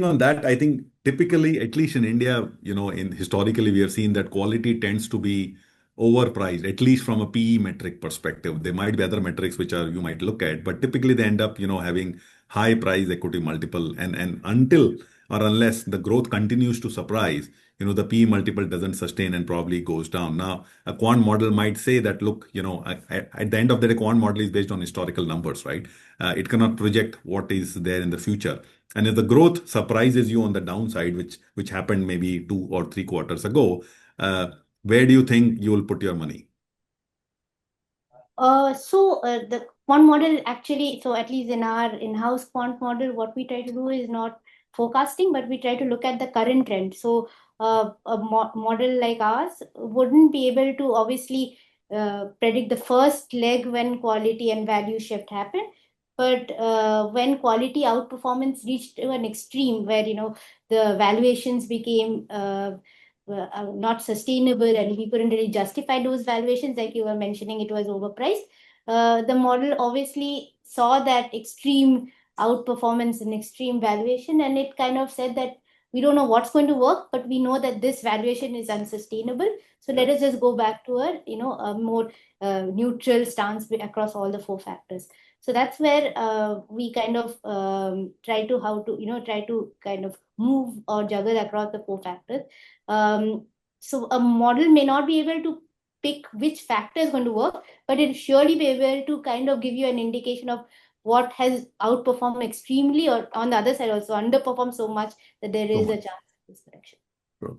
on that, I think typically, at least in India, in historically, we have seen that quality tends to be overpriced, at least from a PE metric perspective. There might be other metrics which are you might look at, but typically they end up, having high price equity multiple. And until or unless the growth continues to surprise, the PE multiple doesn't sustain and probably goes down. Now, a quant model might say that, look, at the end of the day, quant model is based on historical numbers, right? It cannot project what is there in the future. And if the growth surprises you on the downside, which happened maybe 2 or 3 quarters ago, where do you think you will put your money? The quant model actually, so at least in our in-house quant model, what we try to do is not forecasting, but we try to look at the current trend. So a model like ours wouldn't be able to obviously predict the first leg when quality and value shift happen. But when quality outperformance reached to an extreme where, the valuations became not sustainable and we couldn't really justify those valuations, like you were mentioning, it was overpriced. The model obviously saw that extreme outperformance and extreme valuation, and it kind of said that we don't know what's going to work, but we know that this valuation is unsustainable. So let us just go back to a more neutral stance across all the four factors. So that's where we kind of try to kind of move or juggle across the four factors. So a model may not be able to pick which factor is going to work, but it surely be able to kind of give you an indication of what has outperformed extremely or on the other side also underperformed so much that there So is a much. chance of this correction. Sure.